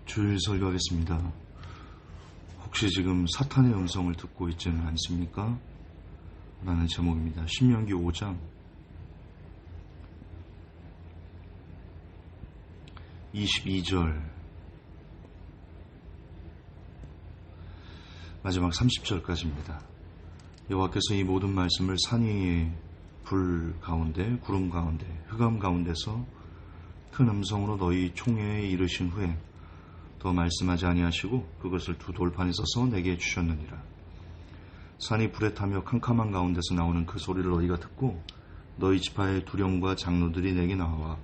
주일 설교하겠습니다. 혹시 지금 사탄의 음성을 듣고 있지는 않습니까? 라는 제목입니다. 신명기 5장 22절 마지막 30절까지입니다. 여호와께서 이 모든 말씀을 산 위의 불 가운데, 구름 가운데, 흑암 가운데서 큰 음성으로 너희 총회에 이르신 후에 더 말씀하지 아니하시고 그것을 두 돌판에 써서 내게 주셨느니라. 산이 불에 타며 캄캄한 가운데서 나오는 그 소리를 너희가 듣고 너희 지파의 두령과 장로들이 내게 나와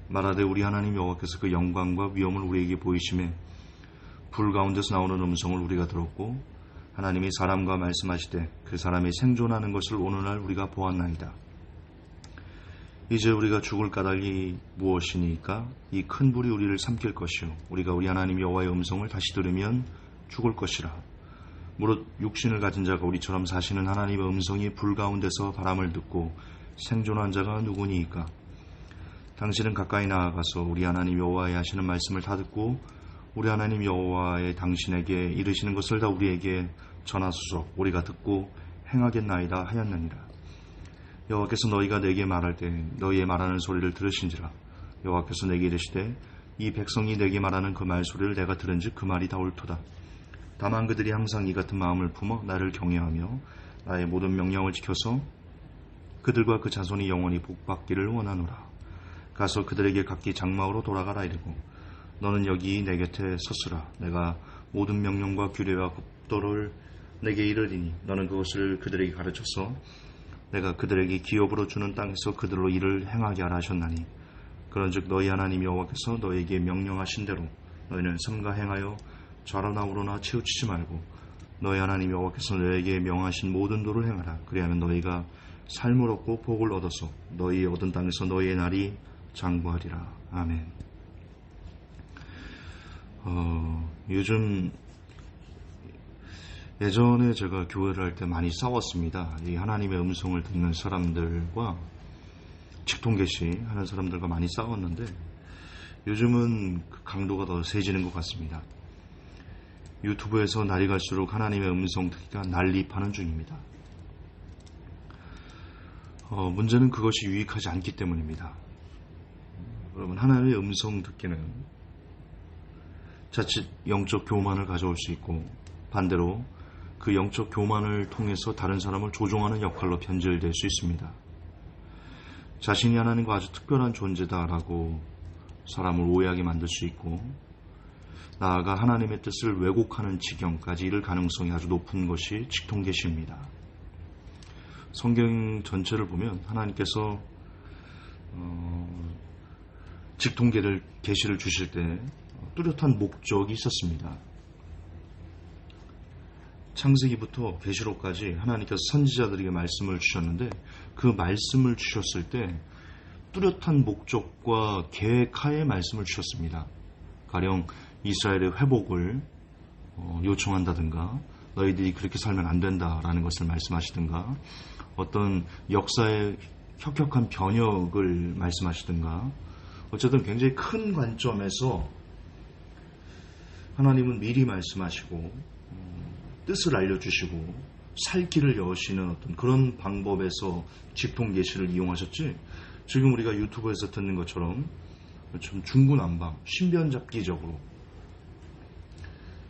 말하되 우리 하나님 여호와께서 그 영광과 위엄을 우리에게 보이심에 불 가운데서 나오는 음성을 우리가 들었고 하나님이 사람과 말씀하시되 그 사람이 생존하는 것을 오늘날 우리가 보았나이다. 이제 우리가 죽을 까닭이 무엇이니까 이 큰 불이 우리를 삼킬 것이요 우리가 우리 하나님 여호와의 음성을 다시 들으면 죽을 것이라. 무릇 육신을 가진 자가 우리처럼 사시는 하나님의 음성이 불 가운데서 바람을 듣고 생존한 자가 누구니이까. 당신은 가까이 나아가서 우리 하나님 여호와의 하시는 말씀을 다 듣고 우리 하나님 여호와의 당신에게 이르시는 것을 다 우리에게 전하소서. 우리가 듣고 행하겠나이다 하였느니라. 여호와께서 너희가 내게 말할 때 너희의 말하는 소리를 들으신지라. 여호와께서 내게 이르시되 이 백성이 내게 말하는 그 말소리를 내가 들은즉 그 말이 다 옳도다. 다만 그들이 항상 이 같은 마음을 품어 나를 경외하며 나의 모든 명령을 지켜서 그들과 그 자손이 영원히 복받기를 원하노라. 가서 그들에게 각기 장막으로 돌아가라 이르고 너는 여기 내 곁에 서으라. 내가 모든 명령과 규례와 법도를 내게 이르리니 너는 그것을 그들에게 가르쳐서 내가 그들에게 기업으로 주는 땅에서 그들로 이를 행하게 하라 하셨나니 그런즉 너희 하나님 여호와께서 너희에게 명령하신 대로 너희는 삼가 행하여 좌로나 우로나 치우치지 말고 너희 하나님 여호와께서 너희에게 명하신 모든 도를 행하라. 그리하면 너희가 삶을 얻고 복을 얻어서 너희 얻은 땅에서 너희의 날이 장구하리라. 아멘. 요즘 예전에 제가 교회를 할 때 많이 싸웠습니다. 이 하나님의 음성을 듣는 사람들과 직통계시 하는 사람들과 많이 싸웠는데 요즘은 그 강도가 더 세지는 것 같습니다. 유튜브에서 날이 갈수록 하나님의 음성 듣기가 난립하는 중입니다. 문제는 그것이 유익하지 않기 때문입니다. 여러분, 하나님의 음성 듣기는 자칫 영적 교만을 가져올 수 있고 반대로 그 영적 교만을 통해서 다른 사람을 조종하는 역할로 변질될 수 있습니다. 자신이 하나님과 아주 특별한 존재다라고 사람을 오해하게 만들 수 있고 나아가 하나님의 뜻을 왜곡하는 지경까지 이를 가능성이 아주 높은 것이 직통계시입니다. 성경 전체를 보면 하나님께서 계시를 주실 때 뚜렷한 목적이 있었습니다. 창세기부터 계시록까지 하나님께서 선지자들에게 말씀을 주셨는데 그 말씀을 주셨을 때 뚜렷한 목적과 계획하에 말씀을 주셨습니다. 가령 이스라엘의 회복을 요청한다든가 너희들이 그렇게 살면 안 된다라는 것을 말씀하시든가 어떤 역사의 혁혁한 변혁을 말씀하시든가 어쨌든 굉장히 큰 관점에서 하나님은 미리 말씀하시고 뜻을 알려주시고 살 길을 여시는 어떤 그런 방법에서 직통계시를 이용하셨지 지금 우리가 유튜브에서 듣는 것처럼 좀 중구난방 신변잡기적으로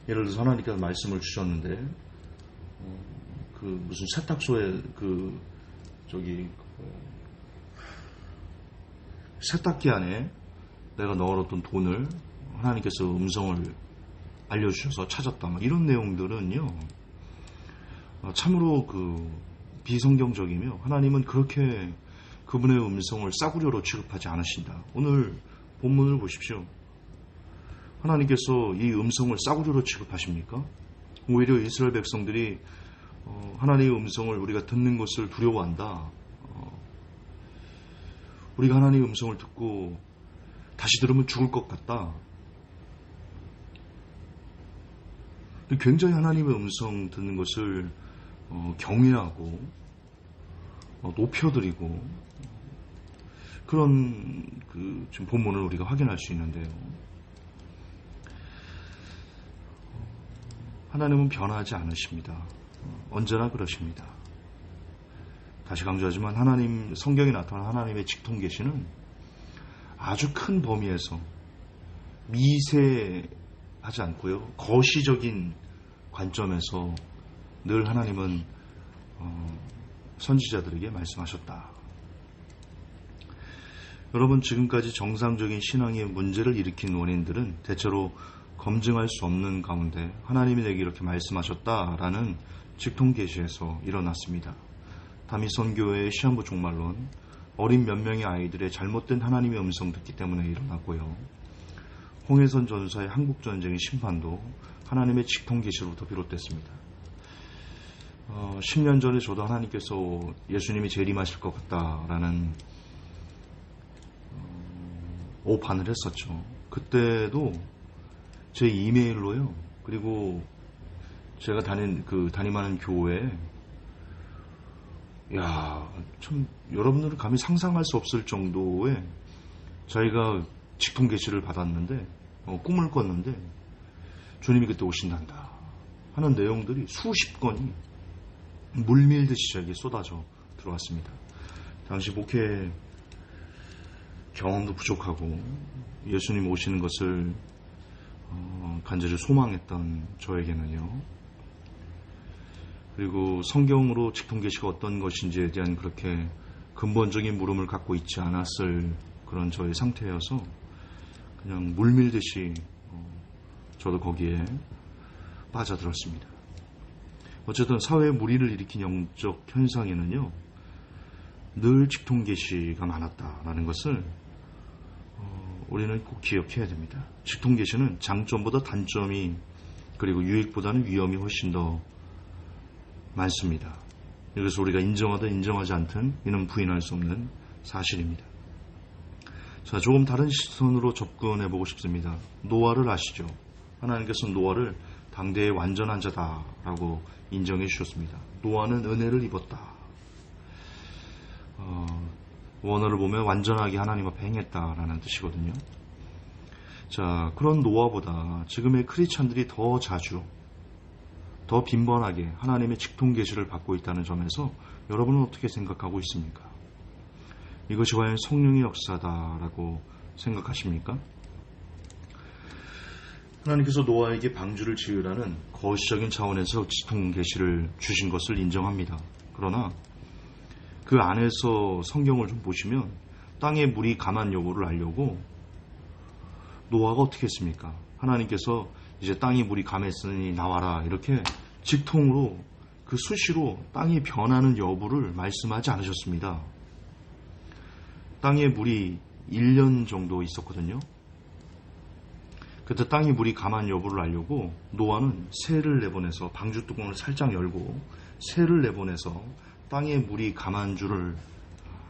예를 들어서 하나님께서 말씀을 주셨는데 그 무슨 세탁소에 세탁기 안에 내가 넣어놓던 돈을 하나님께서 음성을 알려주셔서 찾았다. 이런 내용들은요, 참으로 비성경적이며 하나님은 그렇게 그분의 음성을 싸구려로 취급하지 않으신다. 오늘 본문을 보십시오. 하나님께서 이 음성을 싸구려로 취급하십니까? 오히려 이스라엘 백성들이 하나님의 음성을 우리가 듣는 것을 두려워한다. 우리가 하나님의 음성을 듣고 다시 들으면 죽을 것 같다. 굉장히 하나님의 음성 듣는 것을 경외하고 높여드리고 그런 지금 본문을 우리가 확인할 수 있는데요. 하나님은 변하지 않으십니다. 언제나 그러십니다. 다시 강조하지만 하나님, 성경에 나타난 하나님의 직통 계시는 아주 큰 범위에서 미세하지 않고요, 거시적인 관점에서 늘 하나님은 선지자들에게 말씀하셨다. 여러분, 지금까지 정상적인 신앙의 문제를 일으킨 원인들은 대체로 검증할 수 없는 가운데 하나님이 내게 이렇게 말씀하셨다라는 직통 계시에서 일어났습니다. 다미선교회의 시한부 종말론, 어린 몇 명의 아이들의 잘못된 하나님의 음성 듣기 때문에 일어났고요. 홍해선 전사의 한국전쟁의 심판도 하나님의 직통 계시로부터 비롯됐습니다. 10년 전에 저도 하나님께서 예수님이 재림하실 것 같다라는 오판을 했었죠. 그때도 제 이메일로요, 그리고 제가 담임하는 교회에, 참 여러분들은 감히 상상할 수 없을 정도의 저희가 직통 계시를 받았는데, 꿈을 꿨는데 주님이 그때 오신단다 하는 내용들이 수십 건이 물밀듯이 저에게 쏟아져 들어왔습니다. 당시 목회 경험도 부족하고 예수님 오시는 것을 간절히 소망했던 저에게는요, 그리고 성경으로 직통 계시가 어떤 것인지에 대한 그렇게 근본적인 물음을 갖고 있지 않았을 그런 저의 상태여서 그냥 물밀듯이 저도 거기에 빠져들었습니다. 어쨌든 사회에 무리를 일으킨 영적 현상에는요, 늘 직통 계시가 많았다라는 것을 우리는 꼭 기억해야 됩니다. 직통 계시는 장점보다 단점이, 그리고 유익보다는 위험이 훨씬 더 많습니다. 그래서 우리가 인정하든 인정하지 않든 이는 부인할 수 없는 사실입니다. 자, 조금 다른 시선으로 접근해보고 싶습니다. 노아를 아시죠? 하나님께서는 노아를 당대의 완전한 자다라고 인정해 주셨습니다. 노아는 은혜를 입었다. 원어를 보면 완전하게 하나님 앞에 행했다라는 뜻이거든요. 자, 그런 노아보다 지금의 크리스찬들이 더 자주, 더 빈번하게 하나님의 직통 계시를 받고 있다는 점에서 여러분은 어떻게 생각하고 있습니까? 이것이 과연 성령의 역사다라고 생각하십니까? 하나님께서 노아에게 방주를 지으라는 거시적인 차원에서 직통 계시를 주신 것을 인정합니다. 그러나 그 안에서 성경을 좀 보시면 땅의 물이 감한 여부를 알려고 노아가 어떻게 했습니까? 하나님께서 이제 땅이 물이 감했으니 나와라, 이렇게 직통으로 그 수시로 땅이 변하는 여부를 말씀하지 않으셨습니다. 땅에 물이 1년 정도 있었거든요. 그때 땅이 물이 감한 여부를 알려고 노아는 새를 내보내서 방주 뚜껑을 살짝 열고 새를 내보내서 땅에 물이 감한 줄을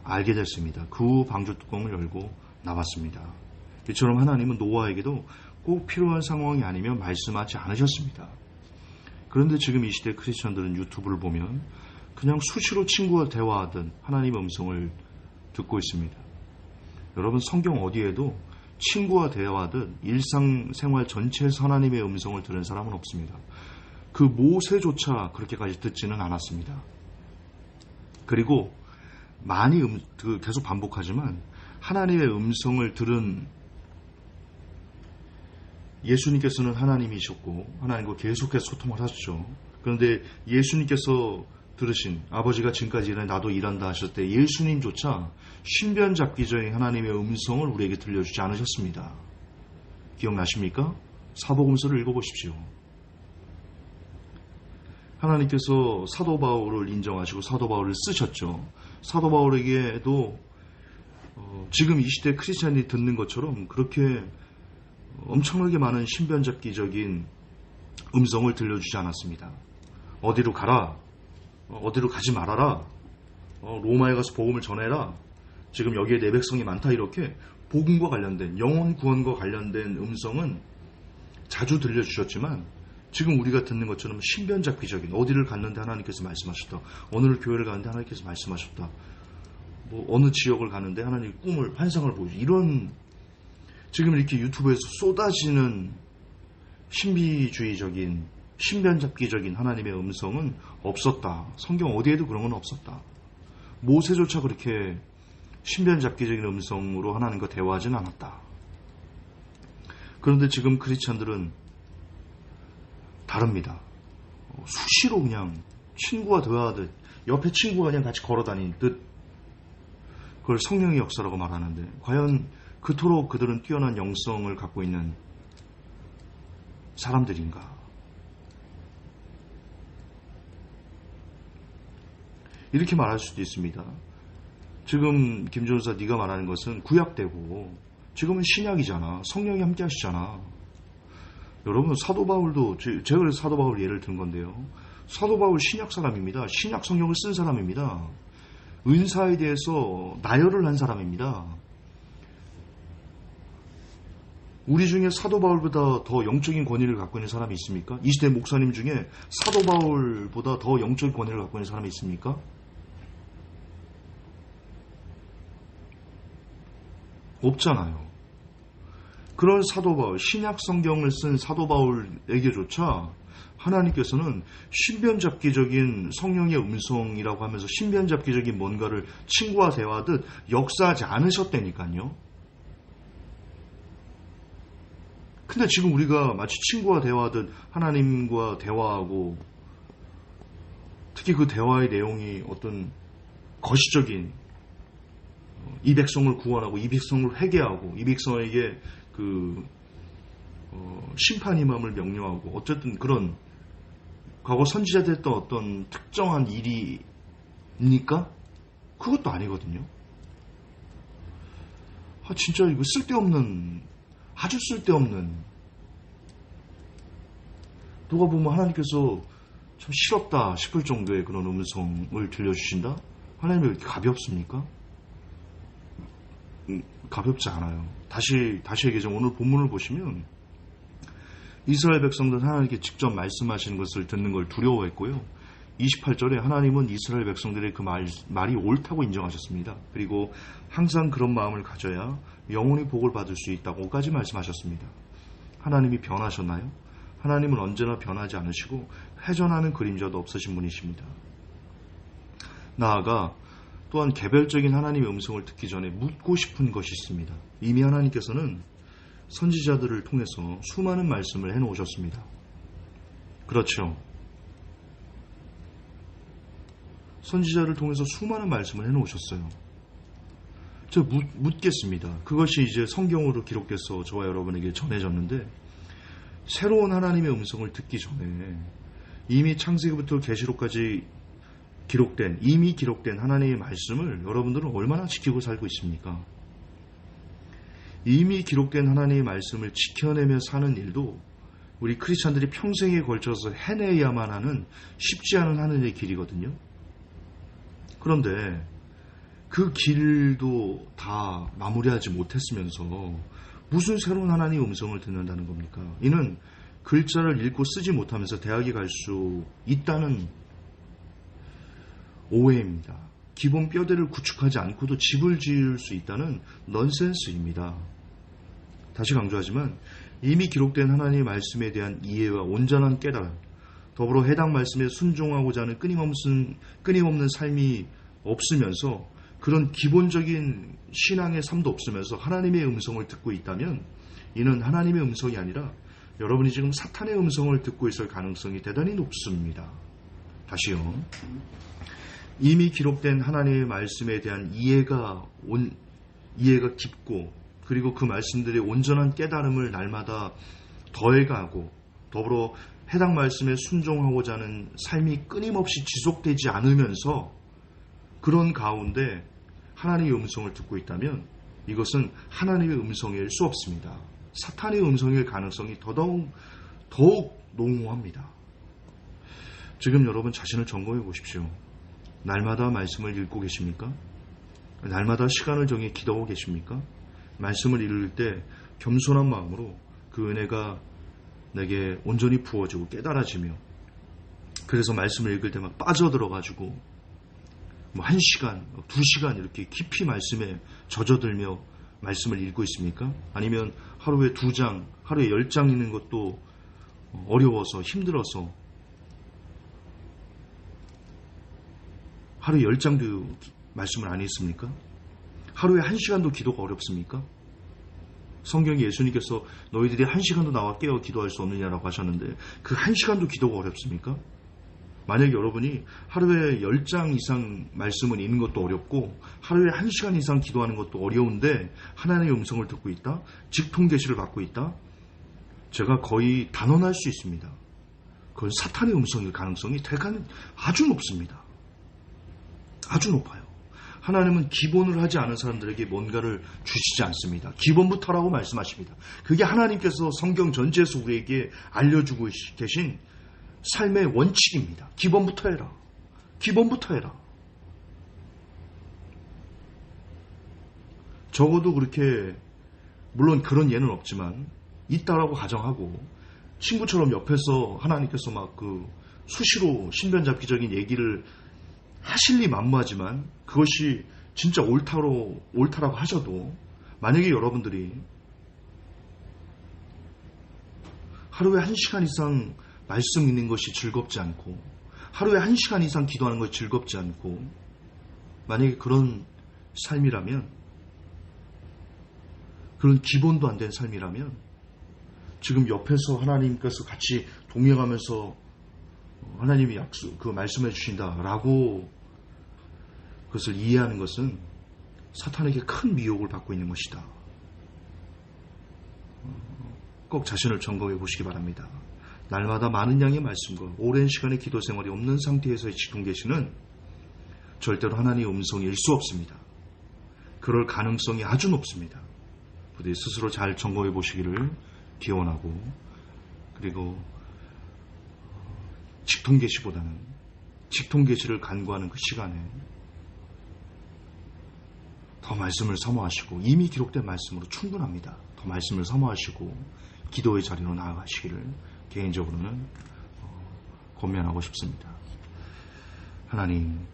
알게 됐습니다. 그 후 방주 뚜껑을 열고 나왔습니다. 이처럼 하나님은 노아에게도 꼭 필요한 상황이 아니면 말씀하지 않으셨습니다. 그런데 지금 이 시대 크리스천들은 유튜브를 보면 그냥 수시로 친구와 대화하듯 하나님의 음성을 듣고 있습니다. 여러분, 성경 어디에도 친구와 대화하듯 일상생활 전체에서 하나님의 음성을 들은 사람은 없습니다. 그 모세조차 그렇게까지 듣지는 않았습니다. 그리고 많이 계속 반복하지만 하나님의 음성을 들은 예수님께서는 하나님이셨고 하나님과 계속해서 소통을 하셨죠. 그런데 예수님께서 들으신, 아버지가 지금까지 일하니 나도 일한다 하셨을 때 예수님조차 신변잡기적인 하나님의 음성을 우리에게 들려주지 않으셨습니다. 기억나십니까? 사복음서를 읽어보십시오. 하나님께서 사도 바울을 인정하시고 사도 바울을 쓰셨죠. 사도 바울에게도 지금 이 시대 크리스찬이 듣는 것처럼 그렇게 엄청나게 많은 신변잡기적인 음성을 들려주지 않았습니다. 어디로 가라, 어디로 가지 말아라, 로마에 가서 복음을 전해라, 지금 여기에 내 백성이 많다, 이렇게 복음과 관련된, 영혼 구원과 관련된 음성은 자주 들려주셨지만 지금 우리가 듣는 것처럼 신변잡기적인, 어디를 갔는데 하나님께서 말씀하셨다, 어느 교회를 가는데 하나님께서 말씀하셨다, 어느 지역을 가는데 하나님의 꿈을, 환상을 보여주고, 이런 지금 이렇게 유튜브에서 쏟아지는 신비주의적인 신변잡기적인 하나님의 음성은 없었다. 성경 어디에도 그런 건 없었다. 모세조차 그렇게 신변잡기적인 음성으로 하나님과 대화하진 않았다. 그런데 지금 크리스찬들은 다릅니다. 수시로 그냥 친구와 대화하듯 옆에 친구가 그냥 같이 걸어다니는 듯 그걸 성령의 역사라고 말하는데 과연 그토록 그들은 뛰어난 영성을 갖고 있는 사람들인가? 이렇게 말할 수도 있습니다. 지금 김전사 네가 말하는 것은 구약되고 지금은 신약이잖아. 성령이 함께 하시잖아. 여러분 사도 바울도 제가 그래서 사도 바울 예를 든 건데요. 사도 바울 신약 사람입니다. 신약 성경을 쓴 사람입니다. 은사에 대해서 나열을 한 사람입니다. 우리 중에 사도 바울보다 더 영적인 권위를 갖고 있는 사람이 있습니까? 이 시대 목사님 중에 사도 바울보다 더 영적인 권위를 갖고 있는 사람이 있습니까? 없잖아요. 그런 사도 바울, 신약 성경을 쓴 사도 바울에게조차 하나님께서는 신변잡기적인 성령의 음성이라고 하면서 신변잡기적인 뭔가를 친구와 대화하듯 역사하지 않으셨다니까요. 근데 지금 우리가 마치 친구와 대화하듯 하나님과 대화하고 특히 그 대화의 내용이 어떤 거시적인 이 백성을 구원하고 이 백성을 회개하고 이 백성에게 심판 임함을 명령하고 어쨌든 그런 과거 선지자들 했던 어떤 특정한 일이니까 그것도 아니거든요. 진짜 이거 쓸데없는 아주 쓸데없는 누가 보면 하나님께서 참 싫었다 싶을 정도의 그런 음성을 들려주신다? 하나님이 왜 이렇게 가볍습니까? 가볍지 않아요. 다시 얘기하자면 오늘 본문을 보시면 이스라엘 백성들은 하나님께 직접 말씀하시는 것을 듣는 걸 두려워했고요. 28절에 하나님은 이스라엘 백성들의 그 말이 옳다고 인정하셨습니다. 그리고 항상 그런 마음을 가져야 영원히 복을 받을 수 있다고까지 말씀하셨습니다. 하나님이 변하셨나요? 하나님은 언제나 변하지 않으시고 회전하는 그림자도 없으신 분이십니다. 나아가 또한 개별적인 하나님의 음성을 듣기 전에 묻고 싶은 것이 있습니다. 이미 하나님께서는 선지자들을 통해서 수많은 말씀을 해놓으셨습니다. 그렇죠. 선지자를 통해서 수많은 말씀을 해놓으셨어요. 저 묻겠습니다. 그것이 이제 성경으로 기록돼서 저와 여러분에게 전해졌는데 새로운 하나님의 음성을 듣기 전에 이미 창세기부터 계시록까지 이미 기록된 하나님의 말씀을 여러분들은 얼마나 지키고 살고 있습니까? 이미 기록된 하나님의 말씀을 지켜내며 사는 일도 우리 크리스찬들이 평생에 걸쳐서 해내야만 하는 쉽지 않은 하늘의 길이거든요. 그런데 그 길도 다 마무리하지 못했으면서 무슨 새로운 하나님의 음성을 듣는다는 겁니까? 이는 글자를 읽고 쓰지 못하면서 대학에 갈 수 있다는 오해입니다. 기본 뼈대를 구축하지 않고도 집을 지을 수 있다는 넌센스입니다. 다시 강조하지만 이미 기록된 하나님의 말씀에 대한 이해와 온전한 깨달음, 더불어 해당 말씀에 순종하고자 하는 끊임없는 삶이 없으면서 그런 기본적인 신앙의 삶도 없으면서 하나님의 음성을 듣고 있다면 이는 하나님의 음성이 아니라 여러분이 지금 사탄의 음성을 듣고 있을 가능성이 대단히 높습니다. 다시요. 이미 기록된 하나님의 말씀에 대한 이해가 깊고 그리고 그 말씀들의 온전한 깨달음을 날마다 더해가고 더불어 해당 말씀에 순종하고자 하는 삶이 끊임없이 지속되지 않으면서 그런 가운데 하나님의 음성을 듣고 있다면 이것은 하나님의 음성일 수 없습니다. 사탄의 음성일 가능성이 더욱 농후합니다. 지금 여러분 자신을 점검해 보십시오. 날마다 말씀을 읽고 계십니까? 날마다 시간을 정해 기도하고 계십니까? 말씀을 읽을 때 겸손한 마음으로 그 은혜가 내게 온전히 부어지고 깨달아지며 그래서 말씀을 읽을 때 막 빠져들어가지고 1시간, 2시간 이렇게 깊이 말씀에 젖어들며 말씀을 읽고 있습니까? 아니면 하루에 2장, 하루에 10장 읽는 것도 어려워서 힘들어서 하루에 10장도 말씀을 안 읽습니까? 하루에 1시간도 기도가 어렵습니까? 성경에 예수님께서 너희들이 1시간도 나와 깨어 기도할 수 없느냐라고 하셨는데 그 1시간도 기도가 어렵습니까? 만약 여러분이 하루에 10장 이상 말씀을 읽는 것도 어렵고 하루에 1시간 이상 기도하는 것도 어려운데 하나님의 음성을 듣고 있다? 직통계시를 받고 있다? 제가 거의 단언할 수 있습니다. 그건 사탄의 음성일 가능성이 아주 높습니다. 아주 높아요. 하나님은 기본을 하지 않은 사람들에게 뭔가를 주시지 않습니다. 기본부터 하라고 말씀하십니다. 그게 하나님께서 성경 전체에서 우리에게 알려주고 계신 삶의 원칙입니다. 기본부터 해라. 기본부터 해라. 적어도 그렇게 물론 그런 예는 없지만 있다라고 가정하고 친구처럼 옆에서 하나님께서 막 수시로 신변잡기적인 얘기를 하실리 만무하지만 그것이 진짜 옳다라고 하셔도 만약에 여러분들이 하루에 1시간 이상 말씀 읽는 것이 즐겁지 않고 하루에 1시간 이상 기도하는 것이 즐겁지 않고 만약에 그런 삶이라면 그런 기본도 안 된 삶이라면 지금 옆에서 하나님께서 같이 동행하면서 하나님이 말씀해 주신다라고 그것을 이해하는 것은 사탄에게 큰 미혹을 받고 있는 것이다. 꼭 자신을 점검해 보시기 바랍니다. 날마다 많은 양의 말씀과 오랜 시간의 기도 생활이 없는 상태에서의 직통계시는 절대로 하나님의 음성일 수 없습니다. 그럴 가능성이 아주 높습니다. 부디 스스로 잘 점검해 보시기를 기원하고 그리고 직통계시보다는 직통계시를 간구하는 그 시간에 더 말씀을 사모하시고 이미 기록된 말씀으로 충분합니다. 더 말씀을 사모하시고 기도의 자리로 나아가시기를 개인적으로는 권면하고 싶습니다. 하나님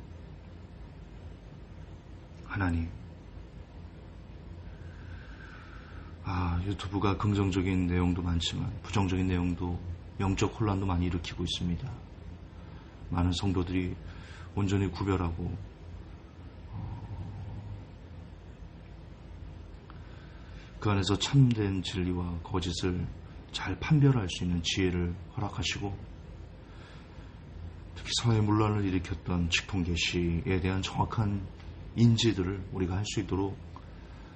유튜브가 긍정적인 내용도 많지만 부정적인 내용도 영적 혼란도 많이 일으키고 있습니다. 많은 성도들이 온전히 구별하고 그 안에서 참된 진리와 거짓을 잘 판별할 수 있는 지혜를 허락하시고 특히 사회 문란을 일으켰던 직통계시에 대한 정확한 인지들을 우리가 할 수 있도록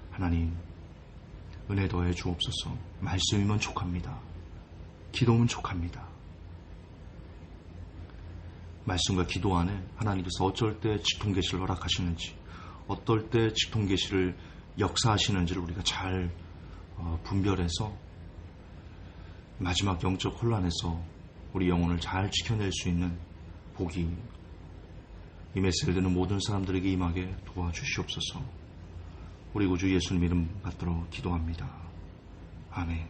하나님 은혜 더해 주옵소서. 말씀이면 족합니다. 기도면 족합니다. 말씀과 기도 안에 하나님께서 어쩔 때 직통계시를 허락하시는지 어떨 때 직통계시를 역사하시는지를 우리가 잘 분별해서 마지막 영적 혼란에서 우리 영혼을 잘 지켜낼 수 있는 복이 이 메시지를 듣는 모든 사람들에게 임하게 도와주시옵소서. 우리 구주 예수님 이름 받들어 기도합니다. 아멘.